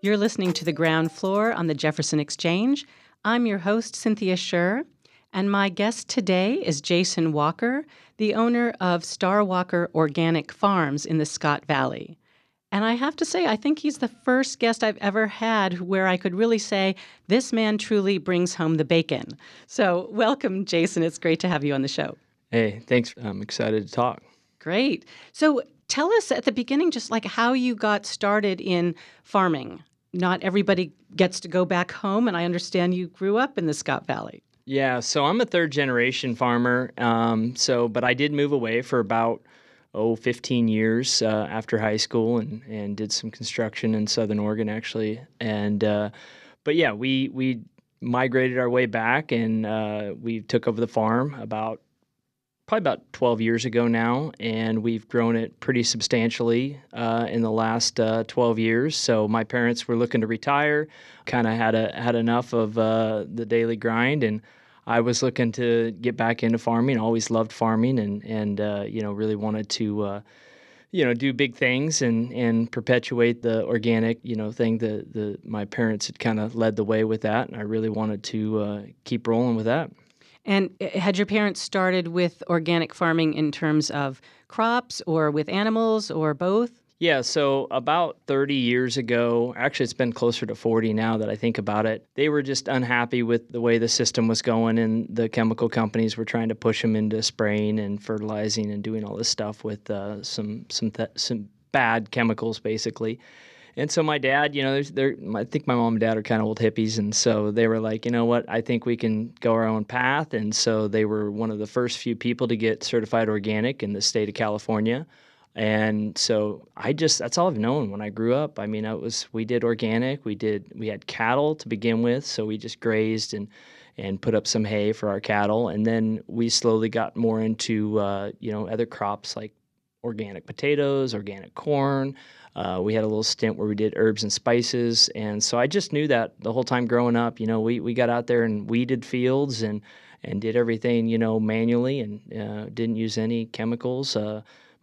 You're listening to The Ground Floor on the Jefferson Exchange. I'm your host, Cynthia Scherr, and my guest today is Jason Walker, the owner of Starwalker Organic Farms in the Scott Valley. And I have to say, I think he's the first guest I've ever had where I could really say, this man truly brings home the bacon. So welcome, Jason. It's great to have you on the show. Hey, thanks. I'm excited to talk. Great. So tell us at the beginning just like how you got started in farming. Not everybody gets to go back home, and I understand you grew up in the Scott Valley. Yeah, so I'm a third-generation farmer, but I did move away for about 15 years after high school and did some construction in Southern Oregon, actually. But yeah, we migrated our way back, and we took over the farm probably about 12 years ago now, and we've grown it pretty substantially in the last 12 years. So my parents were looking to retire, kind of had enough of the daily grind, and I was looking to get back into farming. Always loved farming, and really wanted to do big things and perpetuate the organic thing that my parents had kind of led the way with that, and I really wanted to keep rolling with that. And had your parents started with organic farming in terms of crops or with animals or both? Yeah, so about 30 years ago, actually it's been closer to 40 now that I think about it, they were just unhappy with the way the system was going, and the chemical companies were trying to push them into spraying and fertilizing and doing all this stuff with some bad chemicals, basically. And so my dad, I think my mom and dad are kind of old hippies, and so they were like, you know what, I think we can go our own path. And so they were one of the first few people to get certified organic in the state of California. And so that's all I've known when I grew up. I mean, we did organic, we had cattle to begin with, so we just grazed and put up some hay for our cattle. And then we slowly got more into, other crops like organic potatoes, organic corn. We had a little stint where we did herbs and spices. And so I just knew that the whole time growing up, we got out there and weeded fields and did everything, manually and didn't use any chemicals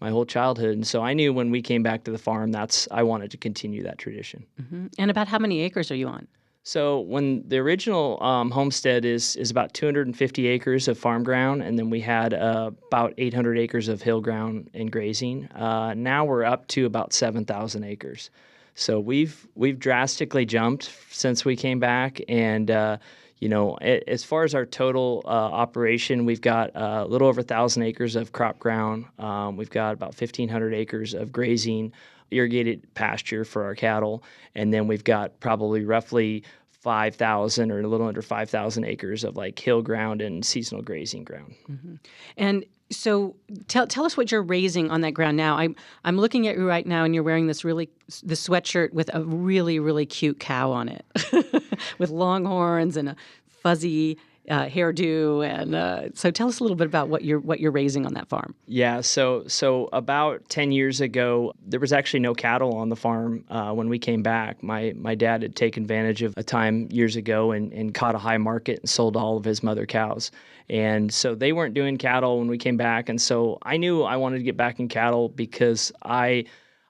my whole childhood. And so I knew when we came back to the farm, I wanted to continue that tradition. Mm-hmm. And about how many acres are you on? So when the original homestead is about 250 acres of farm ground, and then we had about 800 acres of hill ground and grazing. Now we're up to about 7,000 acres. So we've drastically jumped since we came back, and as far as our total operation, we've got a little over 1,000 acres of crop ground. We've got about 1,500 acres of grazing, irrigated pasture for our cattle, and then we've got probably roughly 5,000 or a little under 5,000 acres of like hill ground and seasonal grazing ground. Mm-hmm. And so tell us what you're raising on that ground now. I'm looking at you right now, and you're wearing the sweatshirt with a really, really cute cow on it, with long horns and a fuzzy hairdo, and so tell us a little bit about what you're raising on that farm. Yeah, so about 10 years ago, there was actually no cattle on the farm when we came back. My dad had taken advantage of a time years ago and caught a high market and sold all of his mother cows. And so they weren't doing cattle when we came back, and so I knew I wanted to get back in cattle because I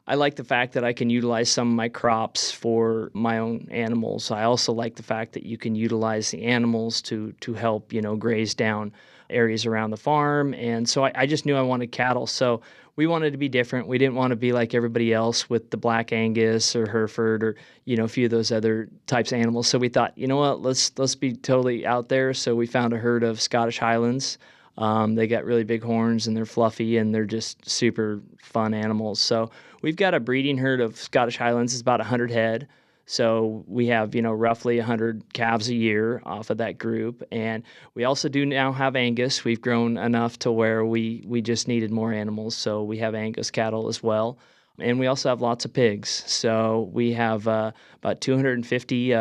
like the fact that I can utilize some of my crops for my own animals. I also like the fact that you can utilize the animals to help, graze down areas around the farm. And so I just knew I wanted cattle. So we wanted to be different. We didn't want to be like everybody else with the Black Angus or Hereford or, a few of those other types of animals. So we thought, you know what, let's be totally out there. So we found a herd of Scottish Highlands. They got really big horns, and they're fluffy, and they're just super fun animals. So we've got a breeding herd of Scottish Highlands. It's about 100 head. So we have, roughly 100 calves a year off of that group. And we also do now have Angus. We've grown enough to where we just needed more animals. So we have Angus cattle as well. And we also have lots of pigs. So we have about 250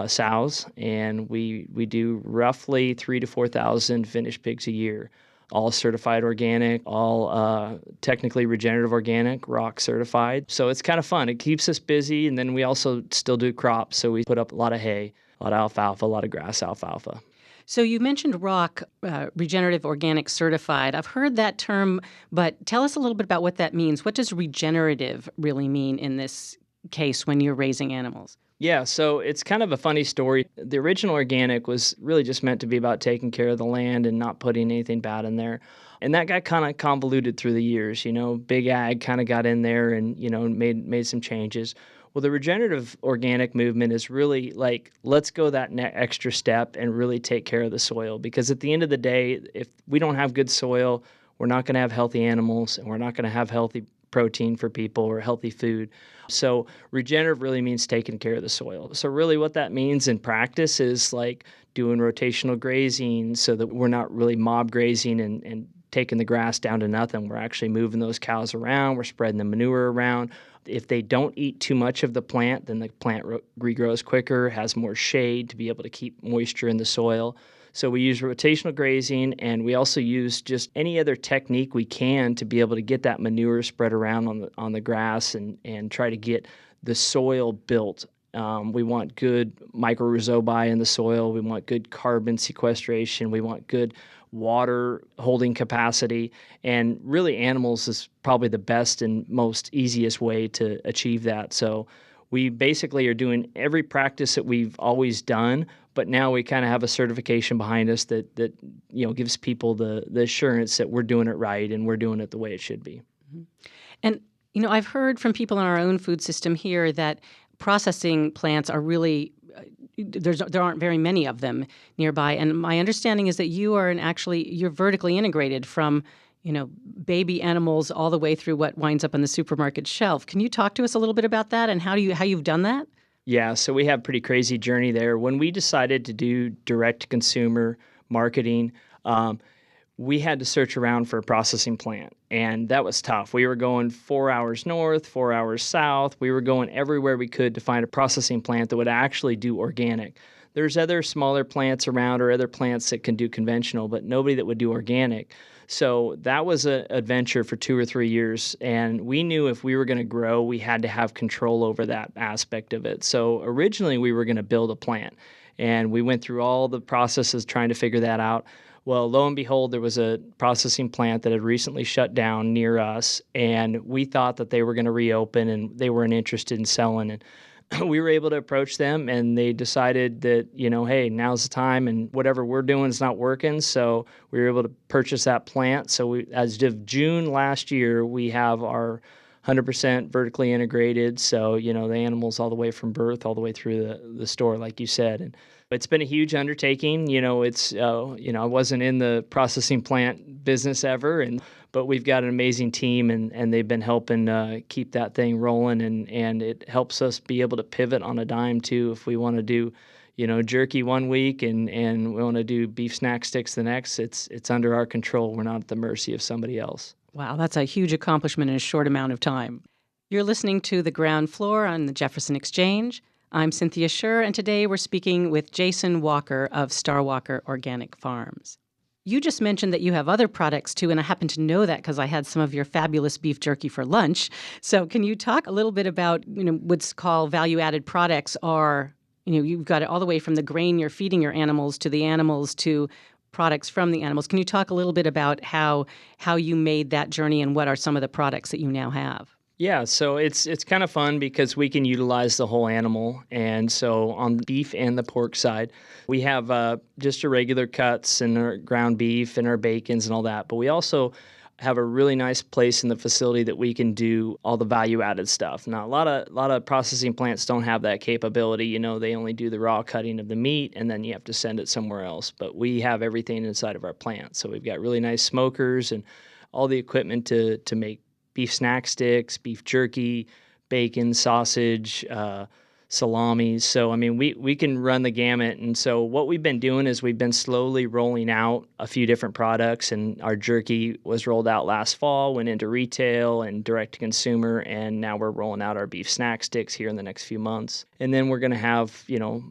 sows, and we do roughly 3,000 to 4,000 finished pigs a year. All certified organic, all technically regenerative organic, rock certified. So it's kind of fun. It keeps us busy, and then we also still do crops. So we put up a lot of hay, a lot of alfalfa, a lot of grass alfalfa. So you mentioned rock, regenerative organic certified. I've heard that term, but tell us a little bit about what that means. What does regenerative really mean in this case when you're raising animals? Yeah, so it's kind of a funny story. The original organic was really just meant to be about taking care of the land and not putting anything bad in there. And that got kind of convoluted through the years. Big ag kind of got in there and, made some changes. Well, the regenerative organic movement is really like, let's go that extra step and really take care of the soil. Because at the end of the day, if we don't have good soil, we're not going to have healthy animals and we're not going to have healthy protein for people or healthy food. So regenerative really means taking care of the soil. So really what that means in practice is like doing rotational grazing so that we're not really mob grazing and taking the grass down to nothing. We're actually moving those cows around. We're spreading the manure around. If they don't eat too much of the plant, then the plant regrows quicker, has more shade to be able to keep moisture in the soil. So we use rotational grazing, and we also use just any other technique we can to be able to get that manure spread around on the grass and try to get the soil built. We want good mycorrhizae in the soil. We want good carbon sequestration. We want good water holding capacity. And really, animals is probably the best and most easiest way to achieve that. So we basically are doing every practice that we've always done, but now we kind of have a certification behind us that gives people the assurance that we're doing it right and we're doing it the way it should be. Mm-hmm. And I've heard from people in our own food system here that processing plants are really there aren't very many of them nearby. And my understanding is that you're vertically integrated from baby animals all the way through what winds up on the supermarket shelf. Can you talk to us a little bit about that and how you've done that? Yeah, so we have a pretty crazy journey there. When we decided to do direct-to-consumer marketing, we had to search around for a processing plant, and that was tough. We were going 4 hours north, 4 hours south. We were going everywhere we could to find a processing plant that would actually do organic. There's other smaller plants around or other plants that can do conventional, but nobody that would do organic. So that was an adventure for 2 or 3 years, and we knew if we were going to grow, we had to have control over that aspect of it. So originally, we were going to build a plant, and we went through all the processes trying to figure that out. Well, lo and behold, there was a processing plant that had recently shut down near us, and we thought that they were going to reopen, and they weren't interested in selling. And we were able to approach them, and they decided that, hey, now's the time, and whatever we're doing is not working. So we were able to purchase that plant. So as of June last year, we have our 100% vertically integrated. So, the animals all the way from birth all the way through the store, like you said. And it's been a huge undertaking. I wasn't in the processing plant business ever, but we've got an amazing team, and they've been helping keep that thing rolling, and it helps us be able to pivot on a dime too. If we want to do, jerky one week and we want to do beef snack sticks the next, it's under our control. We're not at the mercy of somebody else. Wow, that's a huge accomplishment in a short amount of time. You're listening to The Ground Floor on the Jefferson Exchange. I'm Cynthia Scherr, and today we're speaking with Jason Walker of Starwalker Organic Farms. You just mentioned that you have other products too, and I happen to know that because I had some of your fabulous beef jerky for lunch. So can you talk a little bit about, what's called value-added products are, you've got it all the way from the grain you're feeding your animals to the animals to products from the animals. Can you talk a little bit about how you made that journey and what are some of the products that you now have? Yeah, so it's kind of fun because we can utilize the whole animal. And so on the beef and the pork side, we have just our regular cuts and our ground beef and our bacons and all that. But we also have a really nice place in the facility that we can do all the value-added stuff. Now, a lot of processing plants don't have that capability. They only do the raw cutting of the meat, and then you have to send it somewhere else. But we have everything inside of our plant. So we've got really nice smokers and all the equipment to make beef snack sticks, beef jerky, bacon, sausage, salamis. So, we can run the gamut. And so what we've been doing is we've been slowly rolling out a few different products. And our jerky was rolled out last fall, went into retail and direct to consumer. And now we're rolling out our beef snack sticks here in the next few months. And then we're going to have,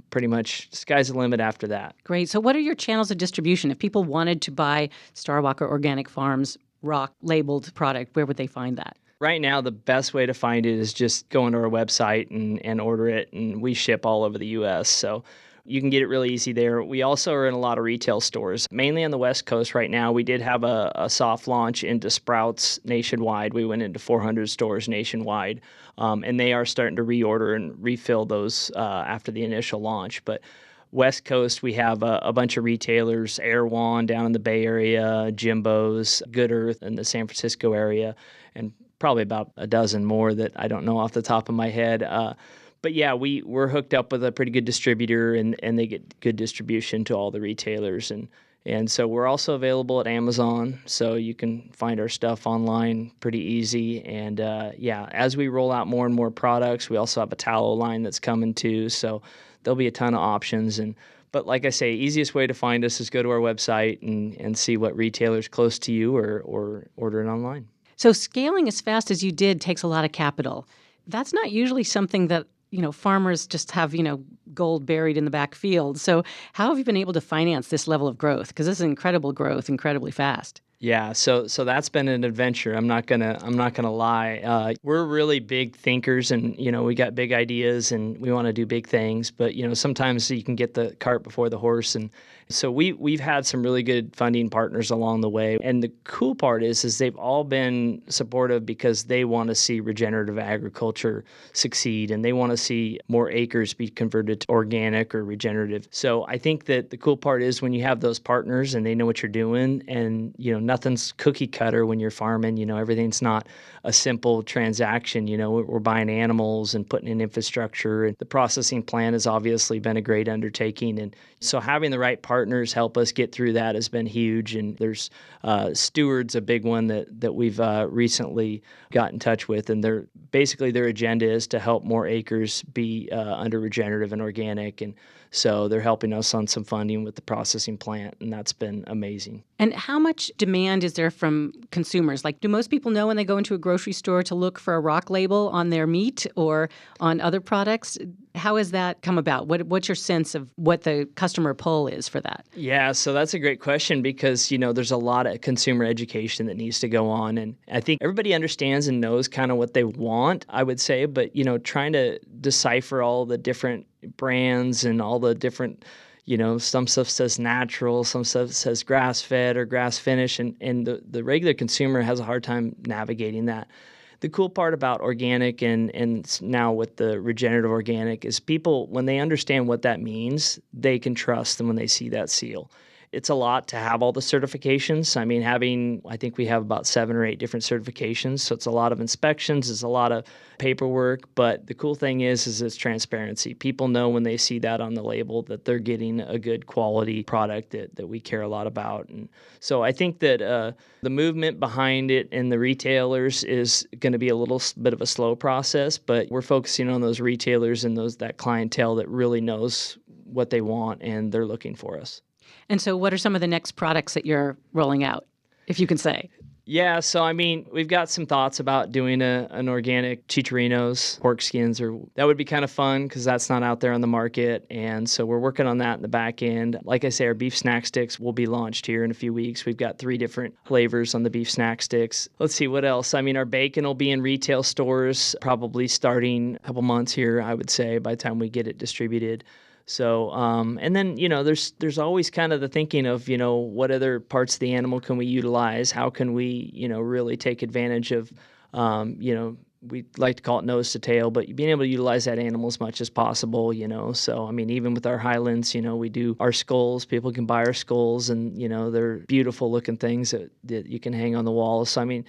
pretty much sky's the limit after that. Great. So what are your channels of distribution? If people wanted to buy Starwalker Organic Farms rock labeled product, where would they find that? Right now, the best way to find it is just going to our website and order it, and we ship all over the U.S. So You can get it really easy there. We also are in a lot of retail stores, mainly on the West Coast right now. We did have a soft launch into Sprouts nationwide. We went into 400 stores nationwide, and they are starting to reorder and refill those after the initial launch. But West Coast, we have a bunch of retailers, Erewhon down in the Bay Area, Jimbo's, Good Earth in the San Francisco area, and probably about a dozen more that I don't know off the top of my head. But yeah, we're hooked up with a pretty good distributor, and they get good distribution to all the retailers. And so we're also available at Amazon, so you can find our stuff online pretty easy. And yeah, as we roll out more and more products, we also have a tallow line that's coming too. So there'll be a ton of options. But like I say, easiest way to find us is go to our website and see what retailers close to you or order it online. So scaling as fast as you did takes a lot of capital. That's not usually something that farmers just have, gold buried in the back field. So how have you been able to finance this level of growth? Because this is incredible growth, incredibly fast. Yeah, so that's been an adventure. I'm not gonna lie. We're really big thinkers, and we got big ideas, and we want to do big things. But sometimes you can get the cart before the horse, and so we've had some really good funding partners along the way. And the cool part is they've all been supportive because they want to see regenerative agriculture succeed, and they want to see more acres be converted to organic or regenerative. So I think that the cool part is when you have those partners and they know what you're doing, and nothing's cookie cutter when you're farming. Everything's not a simple transaction. We're buying animals and putting in infrastructure, and the processing plant has obviously been a great undertaking. And so having the right partners help us get through that has been huge. And there's Steward's a big one that we've recently got in touch with, and their agenda is to help more acres be under regenerative and organic. And so they're helping us on some funding with the processing plant, and that's been amazing. And how much demand is there from consumers? Like, do most people know when they go into a grocery store to look for a rock label on their meat or on other products? How has that come about? What's your sense of what the customer pull is for that? Yeah, so that's a great question because, there's a lot of consumer education that needs to go on. And I think everybody understands and knows kind of what they want, I would say. But, trying to decipher all the different brands and all the different, some stuff says natural, some stuff says grass-fed or grass-finished. And the regular consumer has a hard time navigating that. The cool part about organic and now with the regenerative organic is people, when they understand what that means, they can trust them when they see that seal. It's a lot to have all the certifications. I think we have about 7 or 8 different certifications. So it's a lot of inspections, it's a lot of paperwork. But the cool thing is it's transparency. People know when they see that on the label that they're getting a good quality product that we care a lot about. And so I think that the movement behind it and the retailers is going to be a little bit of a slow process, but we're focusing on those retailers and that clientele that really knows what they want and they're looking for us. And so what are some of the next products that you're rolling out, if you can say? Yeah, so we've got some thoughts about doing an organic chicharrinos, pork skins, that would be kind of fun because that's not out there on the market. And so we're working on that in the back end. Like I say, our beef snack sticks will be launched here in a few weeks. We've got 3 different flavors on the beef snack sticks. Let's see what else. Our bacon will be in retail stores probably starting a couple months here, I would say, by the time we get it distributed. So, and then, there's always kind of the thinking of, what other parts of the animal can we utilize? How can we, really take advantage of, we like to call it nose to tail, but being able to utilize that animal as much as possible, So, even with our Highlands, we do our skulls. People can buy our skulls and, they're beautiful looking things that you can hang on the wall. So,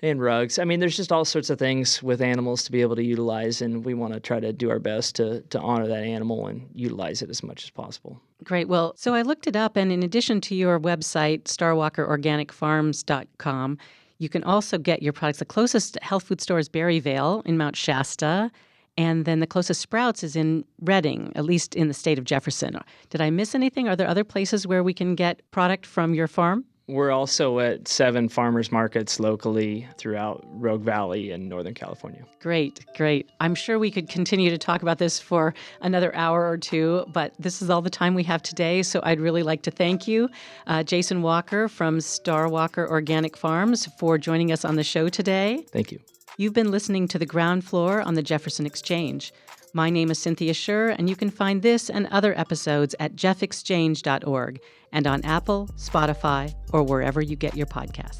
and rugs. There's just all sorts of things with animals to be able to utilize, and we want to try to do our best to honor that animal and utilize it as much as possible. Great. Well, so I looked it up, and in addition to your website, starwalkerorganicfarms.com, you can also get your products. The closest health food store is Berryvale in Mount Shasta, and then the closest Sprouts is in Redding, at least in the state of Jefferson. Did I miss anything? Are there other places where we can get product from your farm? We're also at 7 farmers markets locally throughout Rogue Valley in Northern California. Great. I'm sure we could continue to talk about this for another hour or two, but this is all the time we have today, so I'd really like to thank you, Jason Walker from Starwalker Organic Farms, for joining us on the show today. Thank you. You've been listening to The Ground Floor on the Jefferson Exchange. My name is Cynthia Scherr, and you can find this and other episodes at jeffexchange.org and on Apple, Spotify, or wherever you get your podcasts.